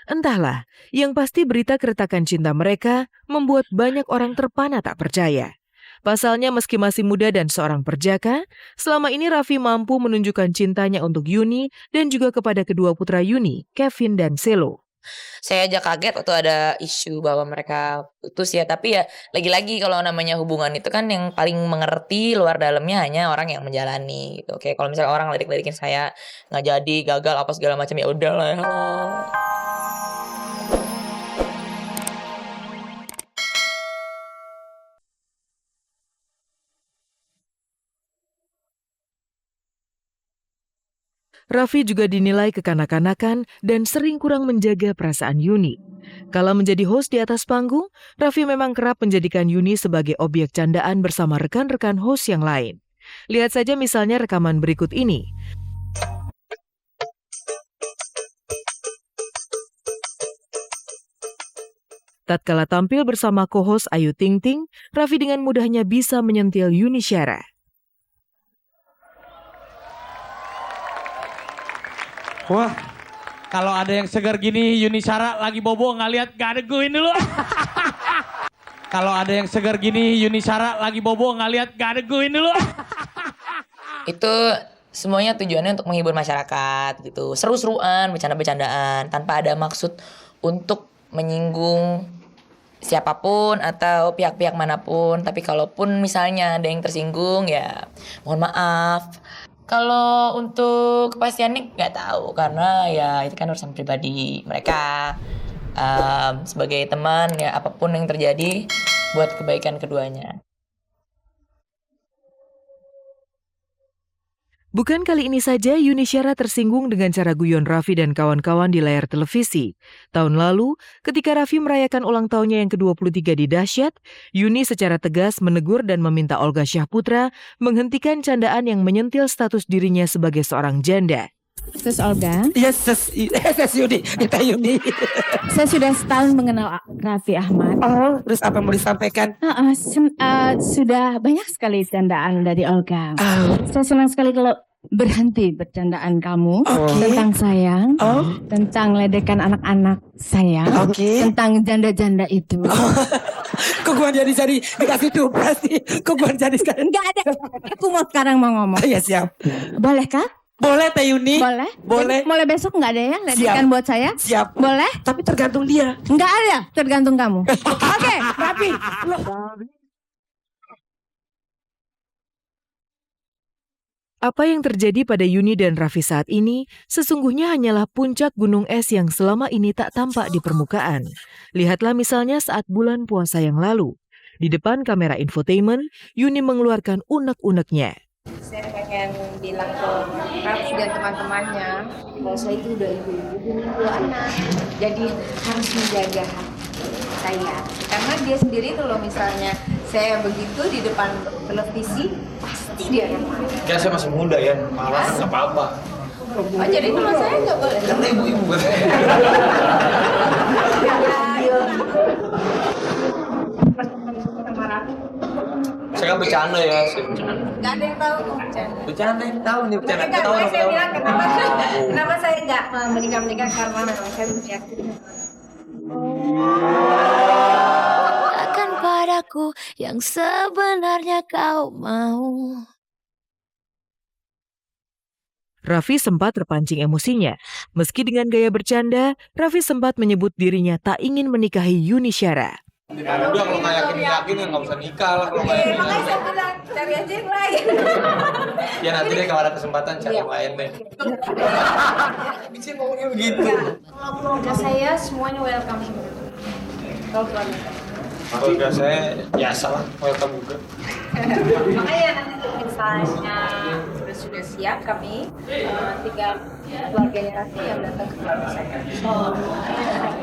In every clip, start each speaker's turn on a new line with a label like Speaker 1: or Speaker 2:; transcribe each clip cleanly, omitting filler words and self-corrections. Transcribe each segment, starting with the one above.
Speaker 1: Entahlah, yang pasti berita keretakan cinta mereka membuat banyak orang terpana tak percaya. Pasalnya meski masih muda dan seorang perjaka, selama ini Raffi mampu menunjukkan cintanya untuk Yuni dan juga kepada kedua putra Yuni, Kevin dan Selo.
Speaker 2: Saya aja kaget waktu ada isu bahwa mereka putus ya. Tapi ya lagi-lagi kalau namanya hubungan itu kan yang paling mengerti luar dalamnya hanya orang yang menjalani gitu. Oke, kalau misalnya orang lirik-lirikin saya nggak jadi, gagal apa segala macam, ya udahlah ya.
Speaker 1: Raffi juga dinilai kekanak-kanakan dan sering kurang menjaga perasaan Yuni. Kala menjadi host di atas panggung, Raffi memang kerap menjadikan Yuni sebagai objek candaan bersama rekan-rekan host yang lain. Lihat saja misalnya rekaman berikut ini. Tatkala tampil bersama co-host Ayu Ting Ting, Raffi dengan mudahnya bisa menyentil Yuni Syara.
Speaker 3: Wah, kalau ada yang segar gini Yuni Syara lagi bobo ngeliat gak ada gue dulu. Kalau ada yang segar gini Yuni Syara lagi bobo ngeliat gak ada gue dulu.
Speaker 2: Itu semuanya tujuannya untuk menghibur masyarakat gitu. Seru-seruan, bercanda-bercandaan tanpa ada maksud untuk menyinggung siapapun atau pihak-pihak manapun. Tapi kalaupun misalnya ada yang tersinggung ya mohon maaf. Kalau untuk kepastiannya nggak tahu karena ya itu kan urusan pribadi mereka. Sebagai teman ya apapun yang terjadi buat kebaikan keduanya.
Speaker 1: Bukan kali ini saja Yuni Syara tersinggung dengan cara guyon Raffi dan kawan-kawan di layar televisi. Tahun lalu, ketika Raffi merayakan ulang tahunnya yang ke-23 di Dahsyat, Yuni secara tegas menegur dan meminta Olga Syahputra menghentikan candaan yang menyentil status dirinya sebagai seorang janda.
Speaker 4: Sus Olga.
Speaker 5: Yes, Sus Yuni, kita Yuni.
Speaker 4: Saya sudah setahun mengenal Raffi Ahmad.
Speaker 5: Oh, terus apa mau disampaikan?
Speaker 4: Sudah banyak sekali candaan dari Olga. Saya senang sekali kalau berhenti bercandaan kamu tentang saya, tentang ledekan anak-anak saya, tentang janda-janda itu.
Speaker 5: Kok gua jadi dikasih tuh pasti. Kok gua jadi sekarang?
Speaker 4: Enggak ada. Aku mau sekarang mau ngomong.
Speaker 5: Iya siap.
Speaker 4: Boleh kah?
Speaker 5: Boleh Teh Yuni.
Speaker 4: Boleh.
Speaker 5: Boleh.
Speaker 4: Mulai besok nggak ada ya ledekan buat saya?
Speaker 5: Siap.
Speaker 4: Boleh?
Speaker 5: Tapi tergantung dia.
Speaker 4: Nggak ada, tergantung kamu. Oke.
Speaker 5: Tapi
Speaker 1: Apa yang terjadi pada Yuni dan Raffi saat ini sesungguhnya hanyalah puncak gunung es yang selama ini tak tampak di permukaan. Lihatlah misalnya saat bulan puasa yang lalu. Di depan kamera infotainment, Yuni mengeluarkan unek-uneknya.
Speaker 6: Saya pengen bilang ke Raffi dan teman-temannya kalau saya itu udah ibu-ibu punya 2 anak, jadi harus menjaga hati saya karena dia sendiri tuh loh, misalnya saya begitu di depan televisi pasti dia akan marah.
Speaker 7: Ya saya masih muda ya, marah nggak apa-apa.
Speaker 6: Oh jadi kalau saya nggak boleh?
Speaker 7: Karena ibu-ibu saya kan bercanda ya, saya bercanda.
Speaker 6: Nggak ada yang tahu kok bercanda.
Speaker 7: Bercanda yang tahu nih, bercanda.
Speaker 6: Tapi
Speaker 7: Tahu
Speaker 6: kan saya
Speaker 7: tahu.
Speaker 6: bilang kenapa saya nggak menikah karena memang saya belum yakin.
Speaker 8: Akan padaku yang sebenarnya kau mau.
Speaker 1: Raffi sempat terpancing emosinya. Meski dengan gaya bercanda, Raffi sempat menyebut dirinya tak ingin menikahi Yuni Syara.
Speaker 7: Ya udah kalau nggak yakin ya nggak usah nikah lah kalau nggak yakin.
Speaker 6: Makanya saya bilang cari aja yang lain.
Speaker 7: Ya nanti deh kalau ada kesempatan cari yang lain deh. Bisa ngomongnya begitu.
Speaker 6: Kalau keluarga saya semuanya welcome. Kalau keluarga saya.
Speaker 7: Keluarga saya biasa lah, welcome juga.
Speaker 6: Makanya nanti kalau misalnya sudah siap kami tinggal keluarganya Raffi yang datang ke keluarga saya.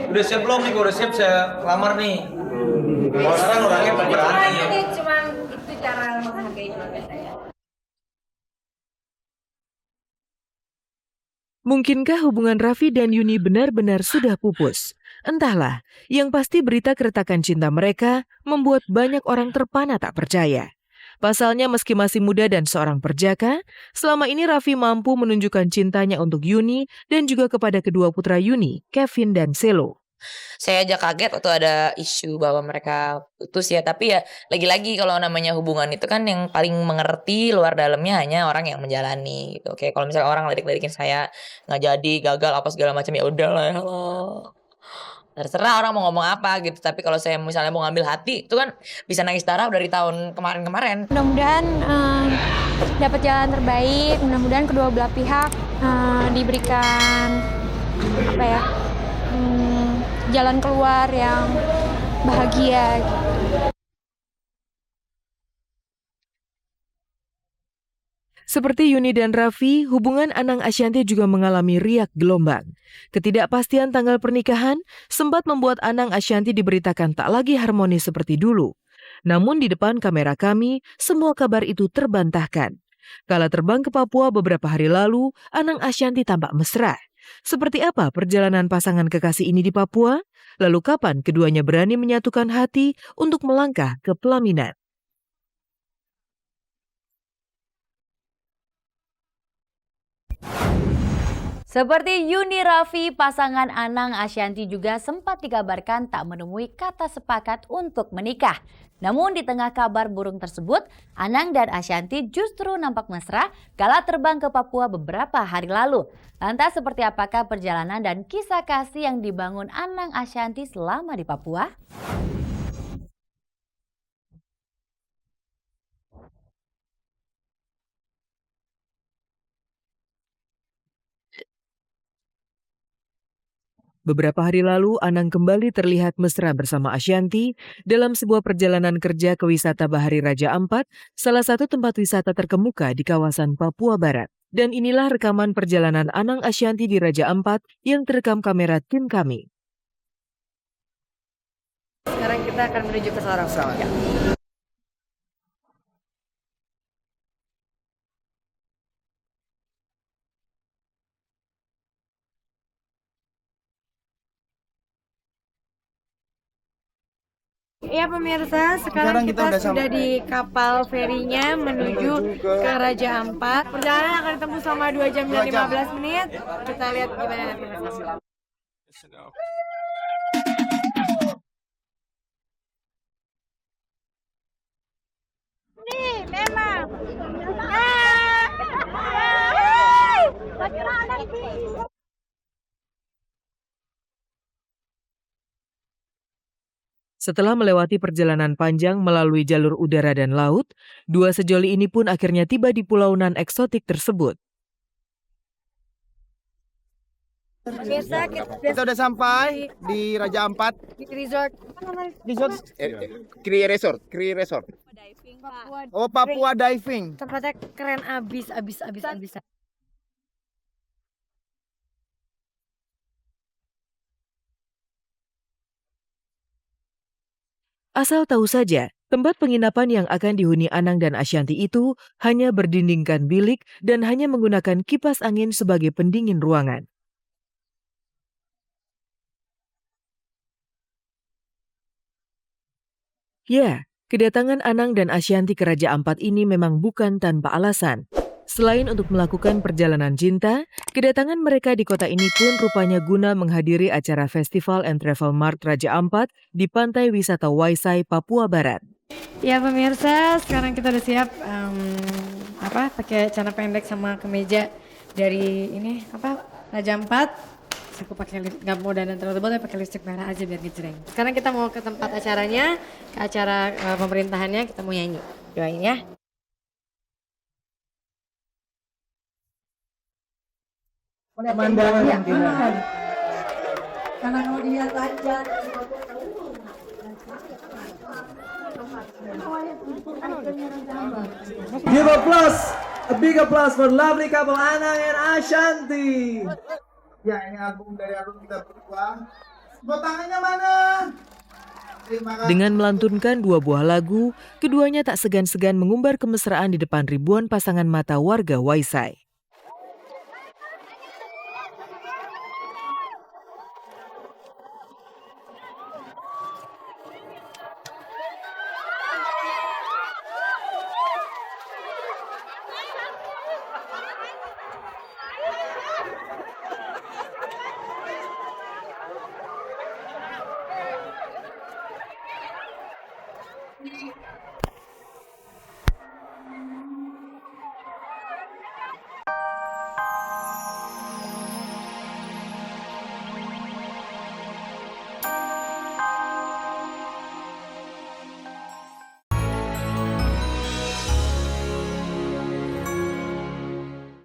Speaker 7: Udah siap belum nih? Kalau udah siap saya lamar nih. Kalau sekarang orangnya berani.
Speaker 6: Ini cuma itu cara menghargai keluarga saya.
Speaker 1: Mungkinkah hubungan Raffi dan Yuni benar-benar sudah pupus? Entahlah, yang pasti berita keretakan cinta mereka membuat banyak orang terpana tak percaya. Pasalnya meski masih muda dan seorang perjaka, selama ini Raffi mampu menunjukkan cintanya untuk Yuni dan juga kepada kedua putra Yuni, Kevin dan Selo.
Speaker 2: Saya aja kaget waktu ada isu bahwa mereka putus ya, tapi ya lagi-lagi kalau namanya hubungan itu kan yang paling mengerti luar dalamnya hanya orang yang menjalani gitu. Oke, kalau misalnya orang lirik-lirikin saya nggak jadi, gagal apa segala macam, ya udahlah ya Allah. Terserah orang mau ngomong apa gitu, tapi kalau saya misalnya mau ngambil hati itu kan bisa nangis darah dari tahun kemarin-kemarin.
Speaker 8: Mudah-mudahan dapat jalan terbaik. Mudah-mudahan kedua belah pihak diberikan apa ya jalan keluar yang bahagia.
Speaker 1: Seperti Yuni dan Raffi, hubungan Anang Ashanty juga mengalami riak gelombang. Ketidakpastian tanggal pernikahan sempat membuat Anang Ashanty diberitakan tak lagi harmonis seperti dulu. Namun di depan kamera kami, semua kabar itu terbantahkan. Kala terbang ke Papua beberapa hari lalu, Anang Ashanty tampak mesra. Seperti apa perjalanan pasangan kekasih ini di Papua? Lalu kapan keduanya berani menyatukan hati untuk melangkah ke pelaminan?
Speaker 9: Seperti Yuni Raffi, pasangan Anang Ashanty juga sempat dikabarkan tak menemui kata sepakat untuk menikah. Namun di tengah kabar burung tersebut, Anang dan Ashanty justru nampak mesra kala terbang ke Papua beberapa hari lalu. Lantas seperti apakah perjalanan dan kisah kasih yang dibangun Anang Ashanty selama di Papua?
Speaker 1: Beberapa hari lalu, Anang kembali terlihat mesra bersama Ashanty dalam sebuah perjalanan kerja ke wisata Bahari Raja Ampat, salah satu tempat wisata terkemuka di kawasan Papua Barat. Dan inilah rekaman perjalanan Anang Ashanty di Raja Ampat yang terekam kamera tim kami.
Speaker 10: Sekarang kita akan menuju ke Sorong. Ya. Ya pemirsa, sekarang kita sudah di kapal ferinya menuju ke Raja Ampat. Perjalanan akan tempuh selama 2 jam dan 15 menit. Kita lihat gimana nanti.
Speaker 8: Nih, memang.
Speaker 1: Setelah melewati perjalanan panjang melalui jalur udara dan laut, dua sejoli ini pun akhirnya tiba di pulau nan eksotik tersebut.
Speaker 10: Pemirsa, kita udah sampai di Raja Ampat. Di resort.
Speaker 11: Kri Resort.
Speaker 10: Oh, Papua Diving. Tempatnya keren abis.
Speaker 1: Asal tahu saja, tempat penginapan yang akan dihuni Anang dan Ashanty itu hanya berdindingkan bilik dan hanya menggunakan kipas angin sebagai pendingin ruangan. Ya, kedatangan Anang dan Ashanty ke Raja Ampat ini memang bukan tanpa alasan. Selain untuk melakukan perjalanan cinta, kedatangan mereka di kota ini pun rupanya guna menghadiri acara Festival and Travel Mart Raja Ampat di Pantai Wisata Waisai, Papua Barat.
Speaker 10: Ya pemirsa, sekarang kita udah siap pakai celana pendek sama kemeja dari ini Raja Ampat. Aku pakai nggak mau dandan terlalu tebal, tapi pakai lipstick merah aja biar ngejreng. Sekarang kita mau ke tempat acaranya, ke acara pemerintahannya, kita mau nyanyi. Doain ya.
Speaker 5: Pemandangan yang tidak. Karena mau dilihat aja. Give a big applause for lovely couple Anang and Ashanty.
Speaker 11: Ya, ini album dari album kita berdua. Tepuk tangannya mana?
Speaker 1: Dengan melantunkan dua buah lagu, keduanya tak segan-segan mengumbar kemesraan di depan ribuan pasangan mata warga Waisai.
Speaker 8: Thank you.